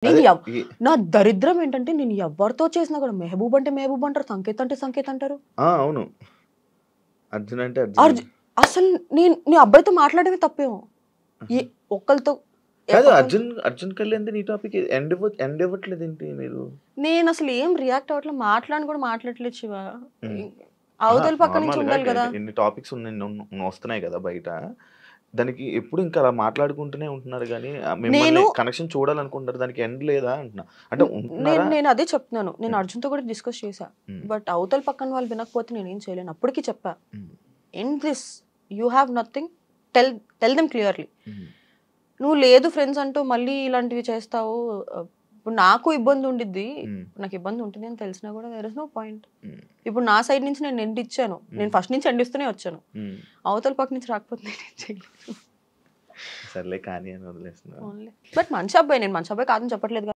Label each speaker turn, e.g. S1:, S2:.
S1: నేను నా దరిద్రం ఏంటంటే నేను ఎవరితో చేసినా కూడా మెహబూబ్ అంటే మెహబూబ్ అంటారు, సంకేత్ అంటే సంకేత్ అంటారు.
S2: అవును. అర్జున్ అంటే అర్జున్.
S1: అసలు నీ అబ్బాయితో మాట్లాడమే తప్పేమో. ఒక్కరితో
S2: కాదు. అర్జున్ కళ్యాణ్ నీ టాపిక్ ఎండ్ ఇవ్వట్లేదు ఏంటి మీరు?
S1: నేను అసలు ఏం రియాక్ట్ అవ్వట్లేదు, మాట్లాడని కూడా మాట్లాడట్లేదు శివ. అవతల పక్క నుంచి ఉండాలి కదా.
S2: ఇన్ని టాపిక్స్ వస్తున్నాయి కదా బయట, దానికి ఎప్పుడు ఇంకా అలా మాట్లాడుకుంటూనే ఉంటున్నారు కానీ మిమ్మల్ని కనెక్షన్ చూడాలనుకుంటారు, దానికి ఎండ్ లేదా అంటున్నా. అంటే
S1: నేను అదే చెప్తున్నాను, నేను అర్జున్తో కూడా డిస్కస్ చేశా, బట్ అవతల పక్కన వాళ్ళు వినకపోతే నేను ఏం చేయలేను. అప్పటికి చెప్పా, end this, you have nothing, tell them clearly. నువ్వు లేదు ఫ్రెండ్స్ అంటూ మళ్ళీ ఇలాంటివి చేస్తావు, ఇప్పుడు నాకు ఇబ్బంది ఉండిద్ది, నాకు ఇబ్బంది ఉంటుంది అని తెలిసినా కూడా దేర్ ఇస్ నో పాయింట్. ఇప్పుడు నా సైడ్ నుంచి నేను ఎండ్ ఇచ్చాను, నేను ఫస్ట్ నుంచి ఎండ్ ఇస్తూనే వచ్చాను, అవతల పక్క నుంచి రాకపోతే నేను చేయలేదు.
S2: సర్లే కానీ అని వదిలేస్తున్నా.
S1: బట్ మంచి అబ్బాయి, నేను మంచి అబ్బాయి కాదని చెప్పట్లేదు.